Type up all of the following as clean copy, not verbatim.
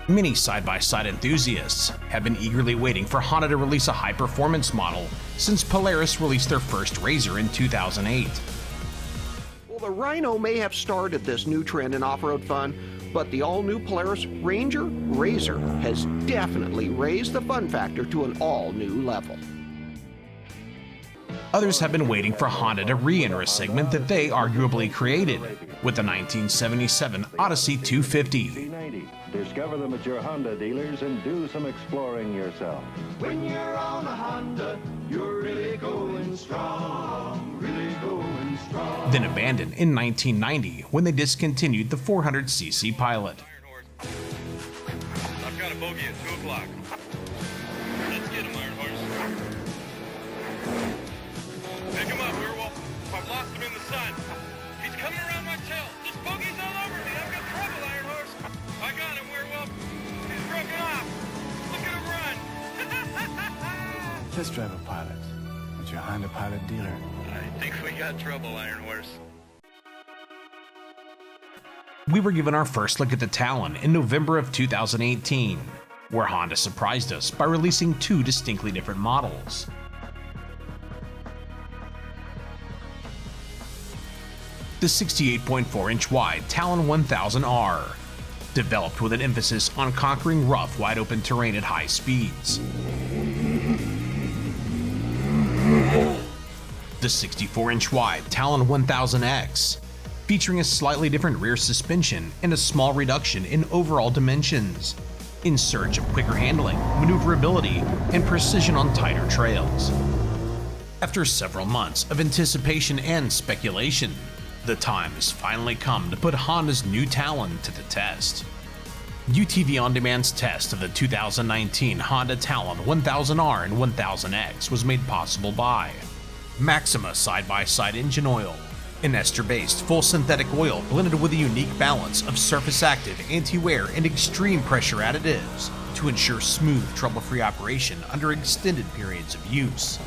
Many side-by-side enthusiasts have been eagerly waiting for Honda to release a high-performance model since Polaris released their first RZR in 2008. Well, the Rhino may have started this new trend in off-road fun, but the all-new Polaris RZR has definitely raised the fun factor to an all-new level. Others have been waiting for Honda to re-enter a segment that they arguably created with the 1977 Odyssey 250. Discover them at your Honda dealers and do some exploring yourself. When you're on a Honda, you're really going strong, really going strong. Then abandoned in 1990 when they discontinued the 400cc Pilot. I've got a bogey at 2 o'clock. Let's get him, Iron Horse. Pick him up, Werewolf. I've lost him in the sun. He's coming around my tail. This bogey's all over me. I've got trouble, Iron Horse. I got him, Werewolf. He's broken off. Look at him run. Test drive a Pilot at your Honda Pilot dealer. I think we got trouble, Iron Horse. We were given our first look at the Talon in November of 2018, where Honda surprised us by releasing two distinctly different models. The 68.4-inch wide Talon 1000R, developed with an emphasis on conquering rough, wide-open terrain at high speeds. The 64-inch wide Talon 1000X, featuring a slightly different rear suspension and a small reduction in overall dimensions, in search of quicker handling, maneuverability, and precision on tighter trails. After several months of anticipation and speculation, the time has finally come to put Honda's new Talon to the test. UTV On Demand's test of the 2019 Honda Talon 1000R and 1000X was made possible by Maxima side-by-side engine oil, an ester-based full synthetic oil blended with a unique balance of surface-active, anti-wear, and extreme pressure additives to ensure smooth, trouble-free operation under extended periods of use.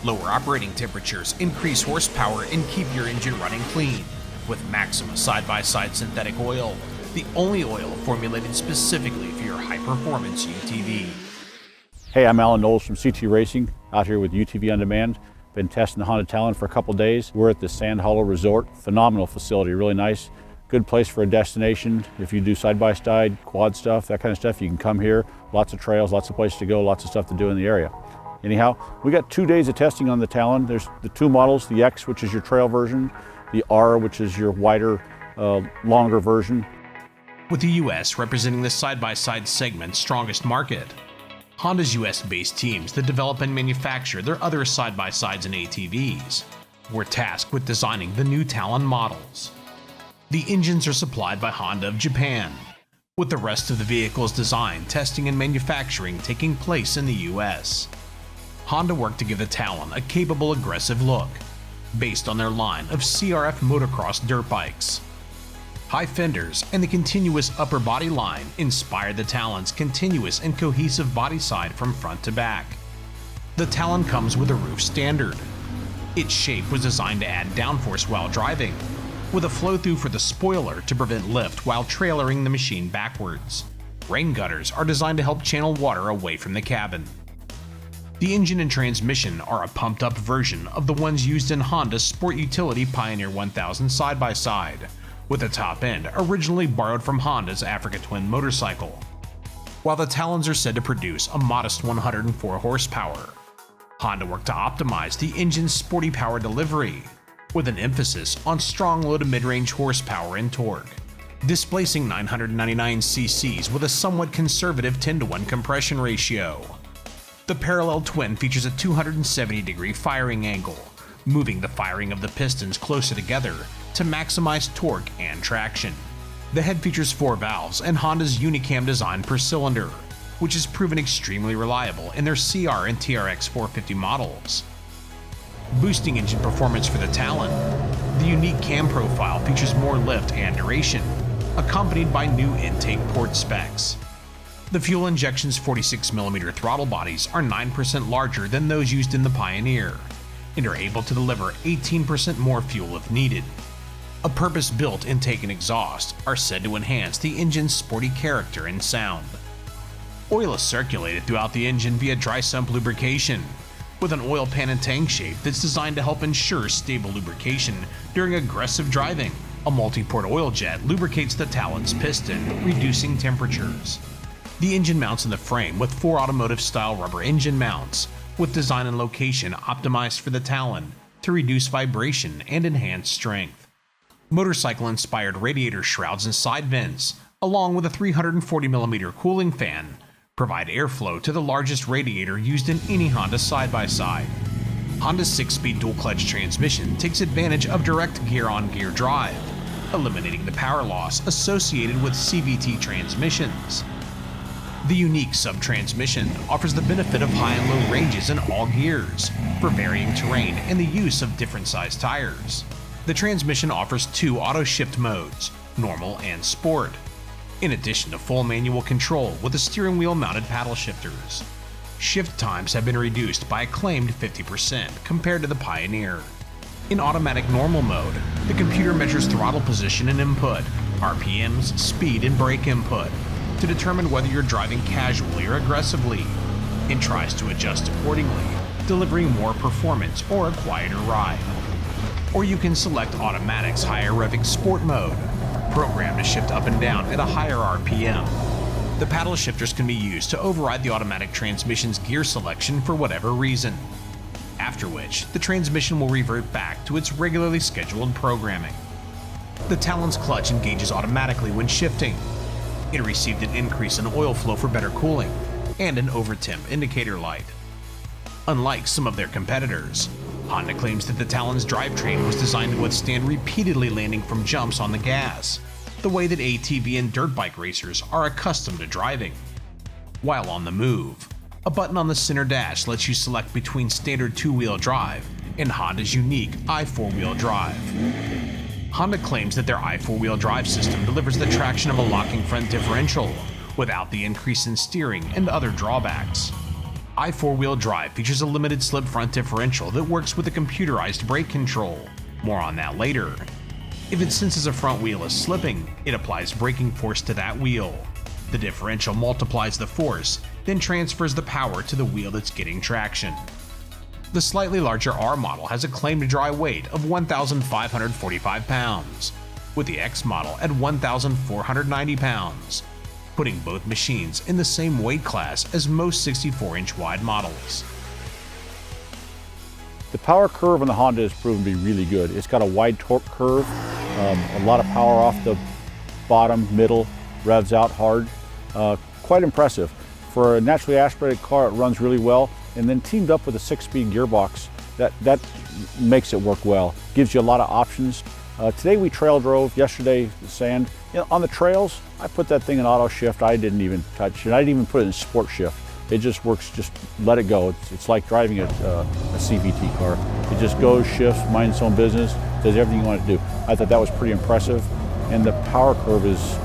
Lower operating temperatures increase horsepower and keep your engine running clean with Maxima side-by-side synthetic oil, the only oil formulated specifically for your high-performance UTV. Hey, I'm Alan Knowles from CT Racing, out here with UTV On Demand. Been testing the Honda Talon for a couple days. We're at the Sand Hollow Resort. Phenomenal facility, really nice. Good place for a destination. If you do side-by-side, quad stuff, that kind of stuff, you can come here. Lots of trails, lots of places to go, lots of stuff to do in the area. Anyhow, we got 2 days of testing on the Talon. There's the two models, the X, which is your trail version, the R, which is your wider, longer version. With the US representing the side-by-side segment's strongest market, Honda's US-based teams that develop and manufacture their other side-by-sides and ATVs were tasked with designing the new Talon models. The engines are supplied by Honda of Japan, with the rest of the vehicle's design, testing, and manufacturing taking place in the US. Honda worked to give the Talon a capable, aggressive look, based on their line of CRF motocross dirt bikes. High fenders and the continuous upper body line inspired the Talon's continuous and cohesive body side from front to back. The Talon comes with a roof standard. Its shape was designed to add downforce while driving, with a flow-through for the spoiler to prevent lift while trailering the machine backwards. Rain gutters are designed to help channel water away from the cabin. The engine and transmission are a pumped-up version of the ones used in Honda's Sport Utility Pioneer 1000 side-by-side, with a top end originally borrowed from Honda's Africa Twin motorcycle. While the Talons are said to produce a modest 104 horsepower, Honda worked to optimize the engine's sporty power delivery, with an emphasis on strong low to mid-range horsepower and torque, displacing 999 cc's with a somewhat conservative 10-to-1 compression ratio. The parallel twin features a 270-degree firing angle, moving the firing of the pistons closer together to maximize torque and traction. The head features 4 valves and Honda's Unicam design per cylinder, which has proven extremely reliable in their CR and TRX 450 models. Boosting engine performance for the Talon, the unique cam profile features more lift and duration, accompanied by new intake port specs. The fuel injection's 46mm throttle bodies are 9% larger than those used in the Pioneer, and are able to deliver 18% more fuel if needed. A purpose-built intake and exhaust are said to enhance the engine's sporty character and sound. Oil is circulated throughout the engine via dry sump lubrication, with an oil pan and tank shape that's designed to help ensure stable lubrication during aggressive driving. A multi-port oil jet lubricates the Talon's piston, reducing temperatures. The engine mounts in the frame with 4 automotive-style rubber engine mounts, with design and location optimized for the Talon to reduce vibration and enhance strength. Motorcycle-inspired radiator shrouds and side vents, along with a 340mm cooling fan, provide airflow to the largest radiator used in any Honda side-by-side. Honda's 6-speed dual-clutch transmission takes advantage of direct gear-on-gear drive, eliminating the power loss associated with CVT transmissions. The unique sub-transmission offers the benefit of high and low ranges in all gears, for varying terrain and the use of different sized tires. The transmission offers 2 auto-shift modes, normal and sport, in addition to full manual control with the steering wheel mounted paddle shifters. Shift times have been reduced by a claimed 50% compared to the Pioneer. In automatic normal mode, the computer measures throttle position and input, RPMs, speed, and brake input to determine whether you're driving casually or aggressively, and tries to adjust accordingly, delivering more performance or a quieter ride. Or you can select Automatic's higher revving sport mode, programmed to shift up and down at a higher RPM. The paddle shifters can be used to override the automatic transmission's gear selection for whatever reason, after which the transmission will revert back to its regularly scheduled programming. The Talon's clutch engages automatically when shifting. It received an increase in oil flow for better cooling, and an over-temp indicator light. Unlike some of their competitors, Honda claims that the Talon's drivetrain was designed to withstand repeatedly landing from jumps on the gas, the way that ATV and dirt bike racers are accustomed to driving. While on the move, a button on the center dash lets you select between standard 2-wheel drive and Honda's unique i4-wheel drive. Honda claims that their i4-wheel drive system delivers the traction of a locking front differential without the increase in steering and other drawbacks. i4-wheel drive features a limited slip front differential that works with a computerized brake control. More on that later. If it senses a front wheel is slipping, it applies braking force to that wheel. The differential multiplies the force, then transfers the power to the wheel that's getting traction. The slightly larger R model has a claimed dry weight of 1,545 pounds, with the X model at 1,490 pounds, putting both machines in the same weight class as most 64-inch wide models. The power curve on the Honda has proven to be really good. It's got a wide torque curve, a lot of power off the bottom, middle, revs out hard. Quite impressive. For a naturally aspirated car, it runs really well, and then teamed up with a 6-speed gearbox, that makes it work well. Gives you a lot of options. Today we trail drove, yesterday the sand. You know, on the trails, I put that thing in auto shift. I didn't even touch it. I didn't even put it in sport shift. It just works, just let it go. It's like driving a CVT car. It just goes, shifts, minds its own business, does everything you want it to do. I thought that was pretty impressive, and the power curve is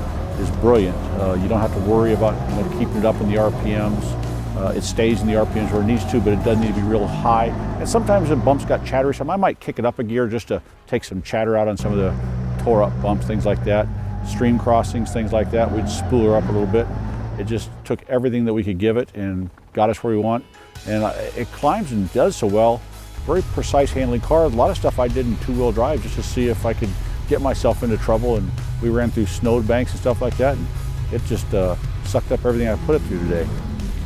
brilliant. You don't have to worry about keeping it up in the RPMs. It stays in the RPMs where it needs to, but it doesn't need to be real high. And sometimes the bumps got chattery, so I might kick it up a gear just to take some chatter out on some of the tore up bumps, things like that. Stream crossings, things like that, we'd spool her up a little bit. It just took everything that we could give it and got us where we want. And it climbs and does so well. Very precise handling car. A lot of stuff I did in 2-wheel drive just to see if I could get myself into trouble, and we ran through snowed banks and stuff like that, and it just sucked up everything I put it through today.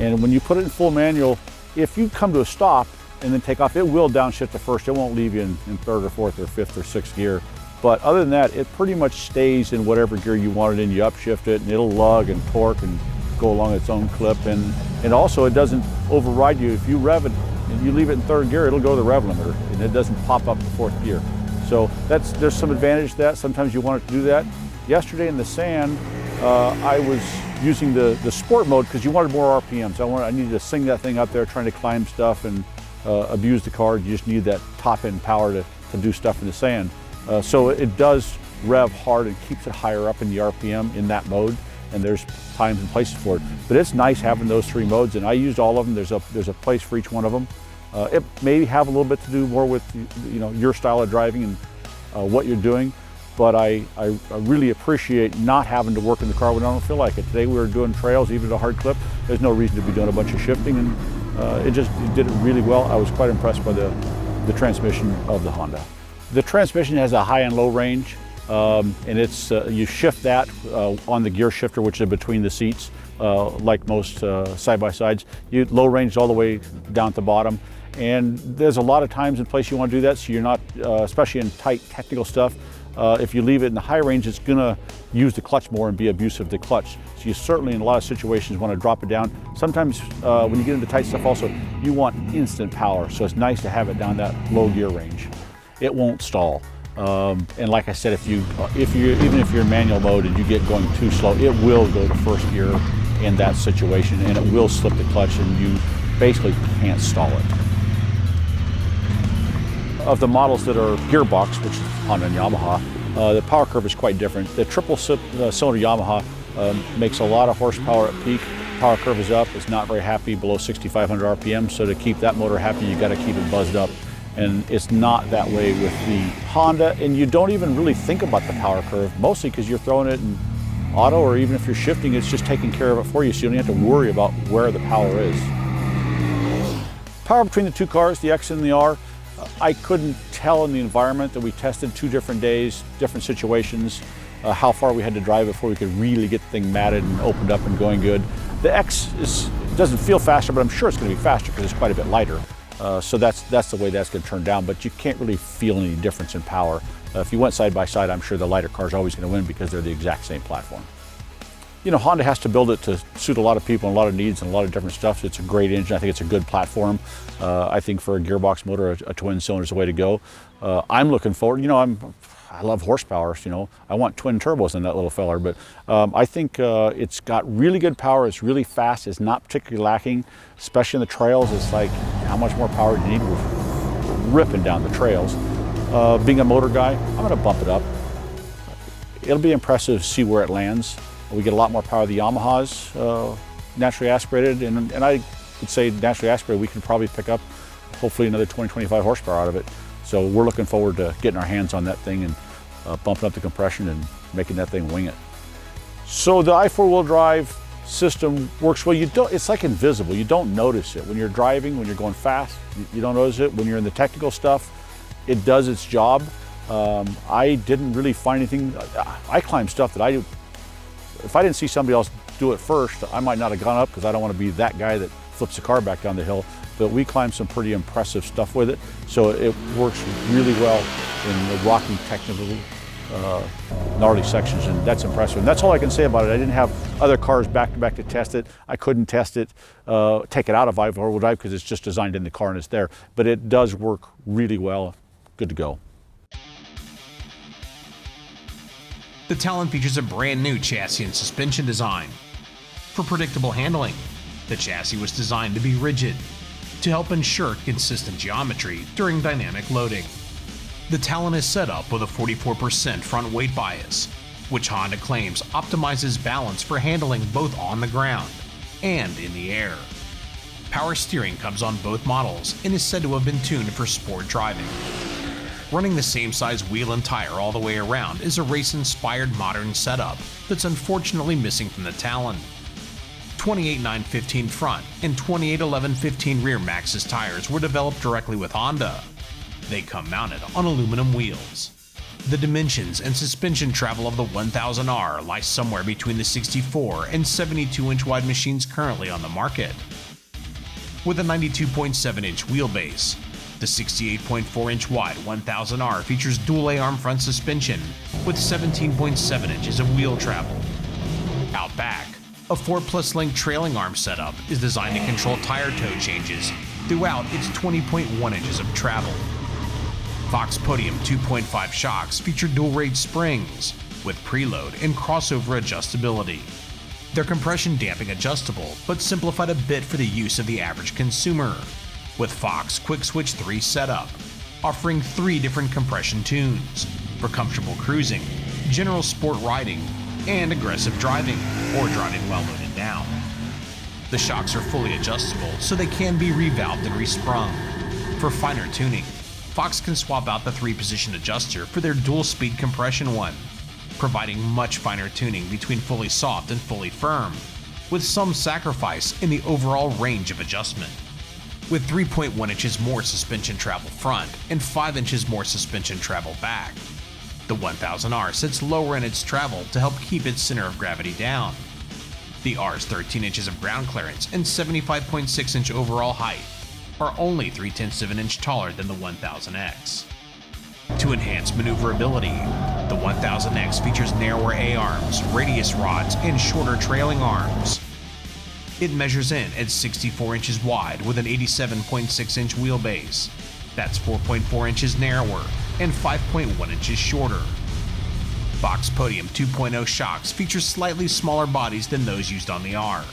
And when you put it in full manual, if you come to a stop and then take off, it will downshift to first. It won't leave you in 3rd or 4th or 5th or 6th gear. But other than that, it pretty much stays in whatever gear you want it in. You upshift it and it'll lug and torque and go along its own clip. And also it doesn't override you. If you rev it and you leave it in 3rd gear, it'll go to the rev limiter and it doesn't pop up to 4th gear. So there's some advantage to that. Sometimes you want it to do that. Yesterday in the sand, I was using the sport mode because you wanted more RPMs. I needed to sing that thing up there trying to climb stuff and abuse the car. You just need that top end power to do stuff in the sand. So it does rev hard and keeps it higher up in the RPM in that mode, and there's times and places for it. But it's nice having those 3 modes, and I used all of them. There's a place for each one of them. It may have a little bit to do more with your style of driving and what you're doing, but I really appreciate not having to work in the car when I don't feel like it. Today we were doing trails, even at a hard clip. There's no reason to be doing a bunch of shifting, and it did it really well. I was quite impressed by the transmission of the Honda. The transmission has a high and low range, and it's you shift that on the gear shifter, which is between the seats, like most side-by-sides. You low range all the way down at the bottom, and there's a lot of times and places you want to do that, so you're not, especially in tight technical stuff, if you leave it in the high range, it's going to use the clutch more and be abusive to clutch. So you certainly, in a lot of situations, want to drop it down. Sometimes when you get into tight stuff also, you want instant power, so it's nice to have it down that low gear range. It won't stall. And like I said, even if you're in manual mode and you get going too slow, it will go to first gear in that situation, and it will slip the clutch, and you basically can't stall it. Of the models that are gearbox, which is Honda and Yamaha, the power curve is quite different. The triple cylinder Yamaha makes a lot of horsepower at peak. Power curve is up. It's not very happy below 6,500 RPM, so to keep that motor happy, you got to keep it buzzed up. And it's not that way with the Honda, and you don't even really think about the power curve, mostly because you're throwing it in auto, or even if you're shifting, it's just taking care of it for you, so you don't have to worry about where the power is. Power between the two cars, the X and the R, I couldn't tell in the environment that we tested 2 different days, different situations, how far we had to drive before we could really get the thing matted and opened up and going good. The X doesn't feel faster, but I'm sure it's going to be faster because it's quite a bit lighter. So that's the way that's going to turn down, but you can't really feel any difference in power. If you went side by side, I'm sure the lighter car is always going to win because they're the exact same platform. You know, Honda has to build it to suit a lot of people and a lot of needs and a lot of different stuff. It's a great engine. I think it's a good platform. I think for a gearbox motor, a twin cylinder is the way to go. I'm looking forward, you know, I love horsepower, you know. I want twin turbos in that little feller, but I think it's got really good power. It's really fast. It's not particularly lacking, especially in the trails. It's like, how much more power do you need? We're ripping down the trails. Being a motor guy, I'm going to bump it up. It'll be impressive to see where it lands. We get a lot more power of the Yamahas, naturally aspirated, and I would say naturally aspirated, we can probably pick up hopefully another 20-25 horsepower out of it. So we're looking forward to getting our hands on that thing and bumping up the compression and making that thing wing it. So the i4-wheel drive system works well. It's like invisible. You don't notice it. When you're driving, when you're going fast, you don't notice it. When you're in the technical stuff, it does its job. I didn't really find anything. I climb stuff that if I didn't see somebody else do it first, I might not have gone up because I don't want to be that guy that flips the car back down the hill. But we climbed some pretty impressive stuff with it. So it works really well in the rocky, technical, gnarly sections, and that's impressive. And that's all I can say about it. I didn't have other cars back to back to test it. I couldn't test it, take it out of i4-wheel drive because it's just designed in the car and it's there. But it does work really well. Good to go. The Talon features a brand new chassis and suspension design. For predictable handling, the chassis was designed to be rigid, to help ensure consistent geometry during dynamic loading. The Talon is set up with a 44% front weight bias, which Honda claims optimizes balance for handling both on the ground and in the air. Power steering comes on both models and is said to have been tuned for sport driving. Running the same size wheel and tire all the way around is a race-inspired modern setup that's unfortunately missing from the Talon. 28.915 front and 28.1115 rear Maxxis tires were developed directly with Honda. They come mounted on aluminum wheels. The dimensions and suspension travel of the 1000R lie somewhere between the 64 and 72-inch wide machines currently on the market. With a 92.7-inch wheelbase, the 68.4-inch wide 1000R features dual A-arm front suspension with 17.7 inches of wheel travel. Out back, a 4+link trailing arm setup is designed to control tire toe changes throughout its 20.1 inches of travel. Fox Podium 2.5 shocks feature dual-rage springs with preload and crossover adjustability. They're compression damping adjustable, but simplified a bit for the use of the average consumer, with Fox Quick Switch 3 setup, offering 3 different compression tunes for comfortable cruising, general sport riding, and aggressive driving, or driving while loaded down. The shocks are fully adjustable, so they can be revalved and resprung for finer tuning. Fox can swap out the 3-position adjuster for their dual-speed compression one, providing much finer tuning between fully soft and fully firm, with some sacrifice in the overall range of adjustment. With 3.1 inches more suspension travel front and 5 inches more suspension travel back, the 1000R sits lower in its travel to help keep its center of gravity down. The R's 13 inches of ground clearance and 75.6 inch overall height are only 3/10 of an inch taller than the 1000X. To enhance maneuverability, the 1000X features narrower A-arms, radius rods, and shorter trailing arms. It measures in at 64 inches wide with an 87.6 inch wheelbase. That's 4.4 inches narrower and 5.1 inches shorter. Fox Podium 2.0 shocks feature slightly smaller bodies than those used on the R.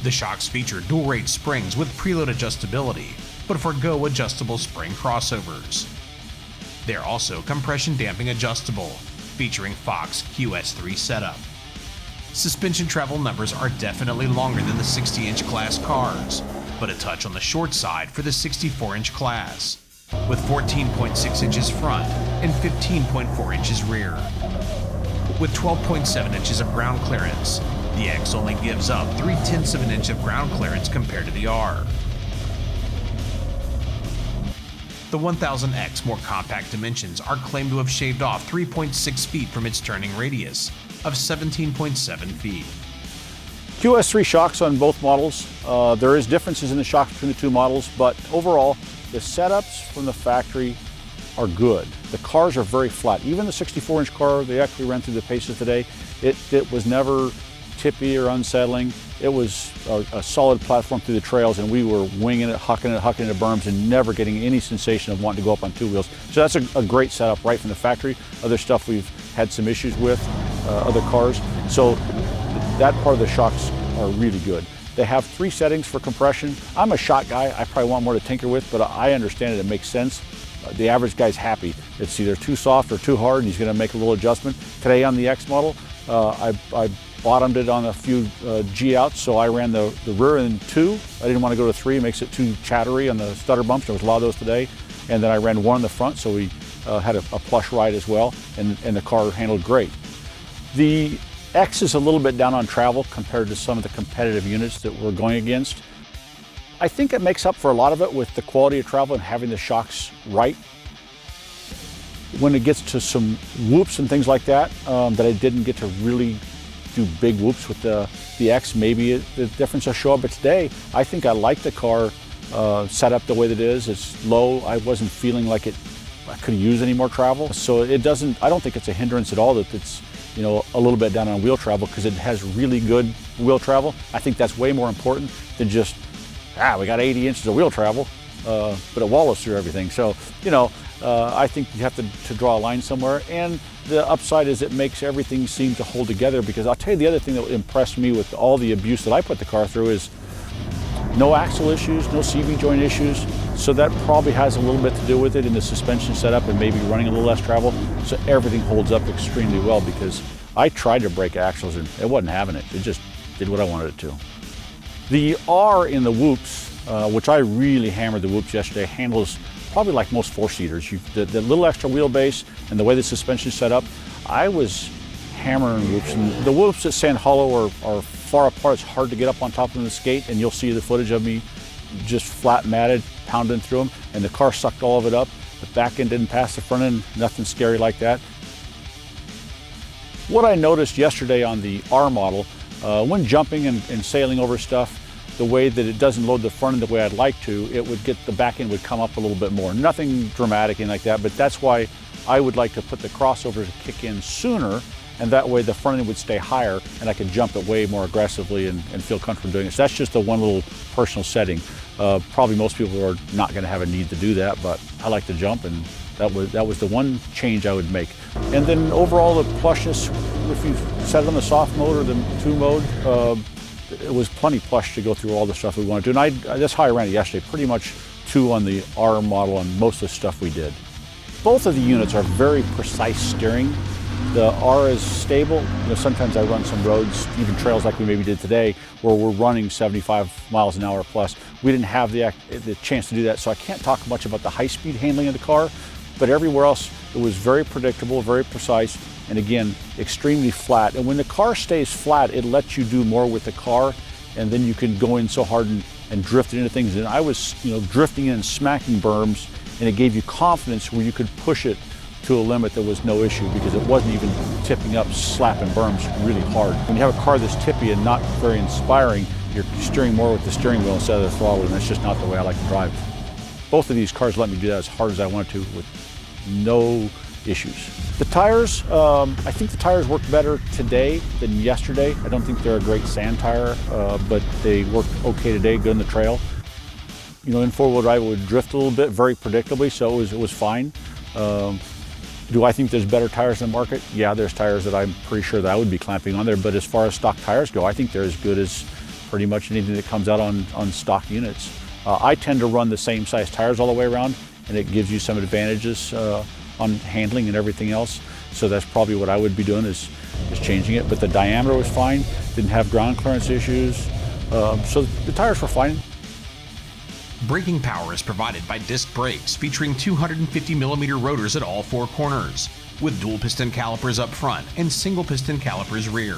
The shocks feature dual-rate springs with preload adjustability, but forgo adjustable spring crossovers. They're also compression damping adjustable, featuring Fox QS3 setup. Suspension travel numbers are definitely longer than the 60-inch class cars, but a touch on the short side for the 64-inch class, with 14.6 inches front and 15.4 inches rear. With 12.7 inches of ground clearance, the X only gives up 3/10 of an inch of ground clearance compared to the R. The 1000X more compact dimensions are claimed to have shaved off 3.6 feet from its turning radius of 17.7 feet. QS3 shocks on both models. There is differences in the shocks between the two models, but overall, the setups from the factory are good. The cars are very flat. Even the 64-inch car they actually ran through the paces today, it was never tippy or unsettling. It was a solid platform through the trails, and we were winging it, hucking into berms, and never getting any sensation of wanting to go up on two wheels. So that's a great setup right from the factory. Other stuff we've had some issues with, other cars. So that part of the shocks are really good. They have 3 settings for compression. I'm a shock guy. I probably want more to tinker with, but I understand it. It makes sense. The average guy's happy. It's either too soft or too hard, and he's going to make a little adjustment. Today on the X model, I bottomed it on a few G outs, so I ran the rear in 2. I didn't want to go to 3. It makes it too chattery on the stutter bumps. There was a lot of those today. And then I ran 1 in the front, so we had a plush ride as well, and the car handled great. The X is a little bit down on travel compared to some of the competitive units that we're going against. I think it makes up for a lot of it with the quality of travel and having the shocks right. When it gets to some whoops and things like that, that I didn't get to really do big whoops with the X, maybe the difference will show up. But today, I think I like the car set up the way that it is. It's low. I wasn't feeling like I could use any more travel. So it doesn't, I don't think it's a hindrance at all that it's, you know, a little bit down on wheel travel, because it has really good wheel travel. I think that's way more important than just, we got 80 inches of wheel travel, but it wallows through everything. So, you know, I think you have to draw a line somewhere. And the upside is it makes everything seem to hold together, because I'll tell you the other thing that impressed me with all the abuse that I put the car through is no axle issues, no CV joint issues. So that probably has a little bit to do with it in the suspension setup and maybe running a little less travel. So everything holds up extremely well, because I tried to break axles and it wasn't having it. It just did what I wanted it to. The R in the whoops, which I really hammered the whoops yesterday, handles probably like most 4-seaters. The little extra wheelbase and the way the suspension is set up, I was hammering whoops. And the whoops at Sand Hollow are far apart. It's hard to get up on top of them to skate, and you'll see the footage of me just flat matted, pounding through them, and the car sucked all of it up. The back end didn't pass the front end, nothing scary like that. What I noticed yesterday on the R model, when jumping and sailing over stuff, the way that it doesn't load the front end the way I'd like to, it would get, the back end would come up a little bit more. Nothing dramatic and like that, but that's why I would like to put the crossovers to kick in sooner, and that way the front end would stay higher and I could jump it way more aggressively and feel comfortable doing it. So that's just the one little personal setting. Probably most people are not going to have a need to do that, but I like to jump, and that was the one change I would make. And then overall, the plushness, if you set it on the soft mode or the 2 mode, it was plenty plush to go through all the stuff we wanted to do. And that's how I ran it yesterday, pretty much 2 on the R model on most of the stuff we did. Both of the units are very precise steering. The R is stable. You know, sometimes I run some roads, even trails like we maybe did today, where we're running 75 miles an hour plus. we didn't have the chance to do that, so I can't talk much about the high-speed handling of the car, but everywhere else it was very predictable, very precise, and again, extremely flat. And when the car stays flat, it lets you do more with the car, and then you can go in so hard and drift into things. And I was, drifting in and smacking berms, and it gave you confidence where you could push it to a limit that was no issue because it wasn't even tipping up, slapping berms really hard. When you have a car that's tippy and not very inspiring, you're steering more with the steering wheel instead of the throttle, and that's just not the way I like to drive. Both of these cars let me do that as hard as I wanted to with no issues. The tires, I think the tires work better today than yesterday. I don't think they're a great sand tire, but they work okay today, good on the trail. In four-wheel drive it would drift a little bit, very predictably, so it was fine. Do I think there's better tires in the market? Yeah, there's tires that I'm pretty sure that I would be clamping on there, but as far as stock tires go, I think they're as good as pretty much anything that comes out on stock units. I tend to run the same size tires all the way around, and it gives you some advantages on handling and everything else. So that's probably what I would be doing is changing it. But the diameter was fine, didn't have ground clearance issues, so the tires were fine. Braking power is provided by disc brakes featuring 250mm rotors at all four corners, with dual piston calipers up front and single piston calipers rear.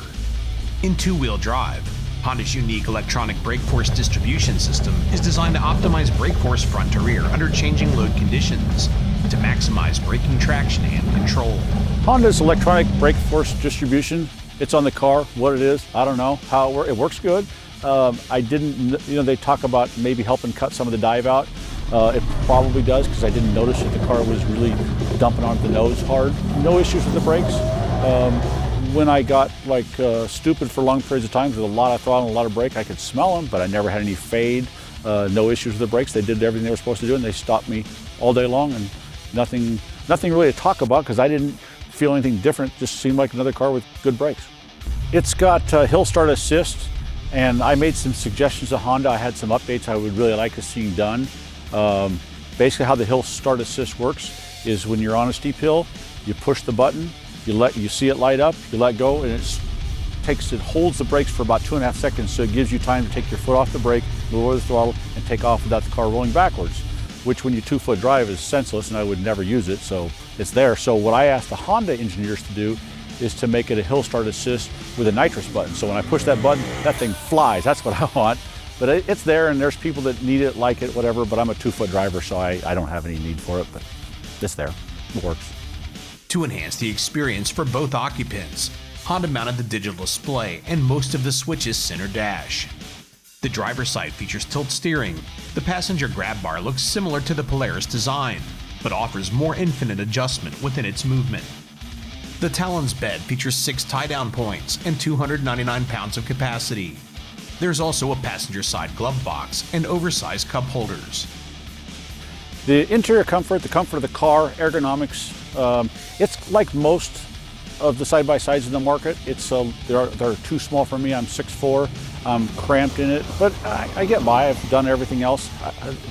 In two-wheel drive, Honda's unique electronic brake force distribution system is designed to optimize brake force front to rear under changing load conditions to maximize braking traction and control. Honda's electronic brake force distribution, it's on the car. What it is, I don't know how it works. It works good. I didn't, they talk about maybe helping cut some of the dive out. It probably does because I didn't notice that the car was really dumping onto the nose hard. No issues with the brakes. When I got stupid for long periods of time with a lot of throttle and a lot of brake, I could smell them, but I never had any fade. No issues with the brakes. They did everything they were supposed to do, and they stopped me all day long, and nothing really to talk about because I didn't feel anything different. Just seemed like another car with good brakes. It's got hill start assist, and I made some suggestions to Honda. I had some updates I would really like to see done. Basically how the hill start assist works is when you're on a steep hill, you push the button, you see it light up, you let go, and it holds the brakes for about 2.5 seconds, so it gives you time to take your foot off the brake, lower the throttle, and take off without the car rolling backwards, which when you two-foot drive is senseless, and I would never use it, so it's there. So what I asked the Honda engineers to do is to make it a hill start assist with a nitrous button. So when I push that button, that thing flies. That's what I want. But it's there, and there's people that need it, like it, whatever, but I'm a two-foot driver, so I don't have any need for it, but it's there. It works. To enhance the experience for both occupants, Honda mounted the digital display and most of the switches center dash. The driver's side features tilt steering. The passenger grab bar looks similar to the Polaris design, but offers more infinite adjustment within its movement. The Talon's bed features 6 tie-down points and 299 pounds of capacity. There's also a passenger side glove box and oversized cup holders. The interior comfort, the comfort of the car, ergonomics, it's like most of the side-by-sides in the market. They're too small for me. I'm 6'4", I'm cramped in it, but I get by. I've done everything else.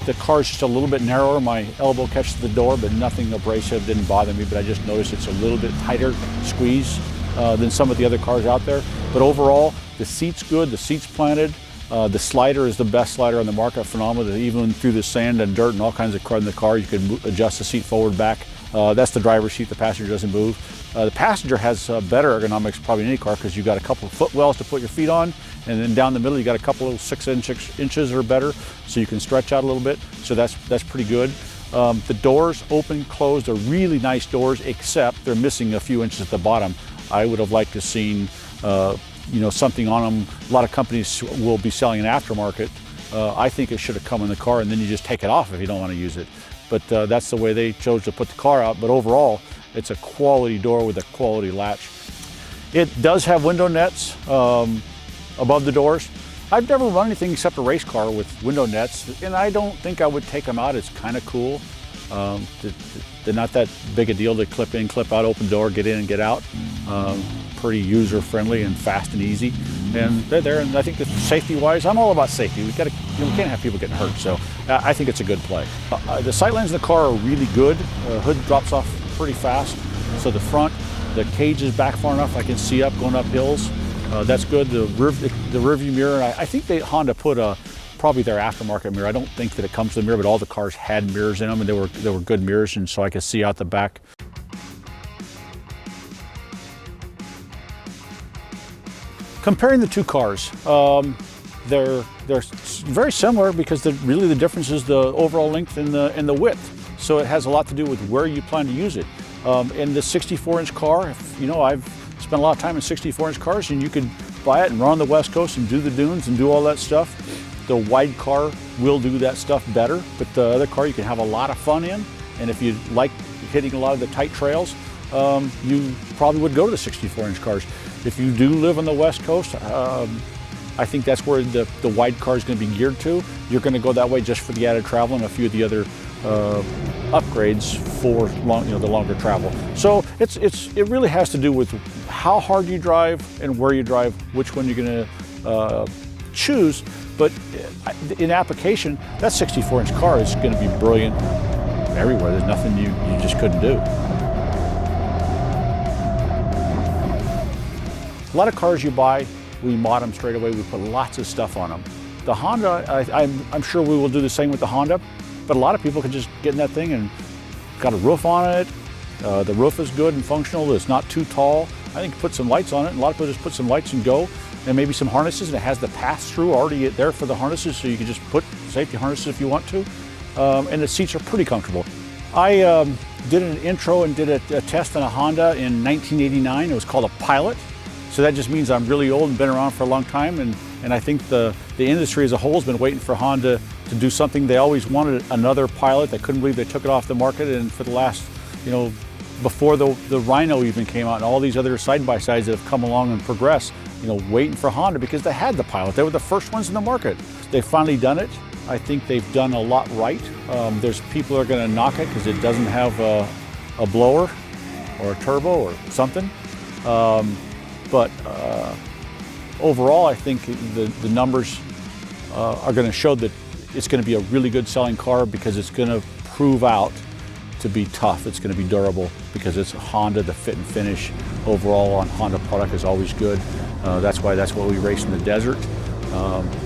The car's just a little bit narrower. My elbow catches the door, but nothing abrasive, didn't bother me, but I just noticed it's a little bit tighter squeeze than some of the other cars out there. But overall, the seat's good, the seat's planted. The slider is the best slider on the market, phenomenal. Even through the sand and dirt and all kinds of crud in the car, you can adjust the seat forward, back. That's the driver's seat, the passenger doesn't move. The passenger has better ergonomics probably in any car because you've got a couple of footwells to put your feet on, and then down the middle you got a couple of 6 inches or better, so you can stretch out a little bit, so that's pretty good. The doors, open, closed, are really nice doors, except they're missing a few inches at the bottom. I would have liked to have seen something on them. A lot of companies will be selling an aftermarket. I think it should have come in the car, and then you just take it off if you don't want to use it. But that's the way they chose to put the car out. But overall, it's a quality door with a quality latch. It does have window nets above the doors. I've never run anything except a race car with window nets, and I don't think I would take them out. It's kind of cool. They're not that big a deal to clip in, clip out, open the door, get in and get out. Pretty user-friendly and fast and easy. And they're there, and I think that safety-wise, I'm all about safety. We can't have people getting hurt, so I think it's a good play. The sight lines in the car are really good. Hood drops off pretty fast, so the front, the cage is back far enough I can see up going up hills. That's good. The rear view mirror, I think Honda put a probably their aftermarket mirror. I don't think that it comes with a mirror, but all the cars had mirrors in them, and they were good mirrors, and so I could see out the back. Comparing the two cars, they're very similar because really the difference is the overall length and the width. So it has a lot to do with where you plan to use it. In the 64-inch car, I've spent a lot of time in 64-inch cars, and you could buy it and run on the West Coast and do the dunes and do all that stuff. The wide car will do that stuff better, but the other car you can have a lot of fun in. And if you like hitting a lot of the tight trails, you probably would go to the 64-inch cars. If you do live on the West Coast, I think that's where the wide car is going to be geared to. You're going to go that way just for the added travel and a few of the other upgrades for the longer travel. So it really has to do with how hard you drive and where you drive, which one you're going to choose. But in application, that 64-inch car is going to be brilliant everywhere. There's nothing you just couldn't do. A lot of cars you buy, we mod them straight away. We put lots of stuff on them. The Honda, I'm sure we will do the same with the Honda, but a lot of people can just get in that thing and got a roof on it. The roof is good and functional. It's not too tall. I think put some lights on it, and a lot of people just put some lights and go, and maybe some harnesses, and it has the pass-through already there for the harnesses, so you can just put safety harnesses if you want to. And the seats are pretty comfortable. I did an intro and did a test on a Honda in 1989. It was called a Pilot. So that just means I'm really old and been around for a long time, and I think the industry as a whole has been waiting for Honda to do something. They always wanted another Pilot. They couldn't believe they took it off the market, and for the last, before the Rhino even came out and all these other side-by-sides that have come along and progressed, waiting for Honda because they had the Pilot. They were the first ones in the market. They've finally done it. I think they've done a lot right. There's people that are going to knock it because it doesn't have a blower or a turbo or something. But overall, I think the numbers are going to show that it's going to be a really good selling car because it's going to prove out to be tough. It's going to be durable because it's Honda. The fit and finish overall on Honda product is always good. That's why we race in the desert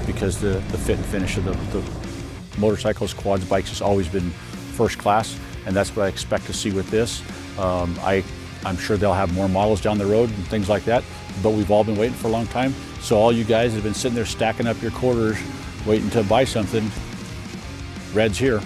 because the fit and finish of the motorcycles, quads, bikes has always been first class, and that's what I expect to see with this. I'm sure they'll have more models down the road and things like that, but we've all been waiting for a long time. So all you guys have been sitting there stacking up your quarters, waiting to buy something, Red's here.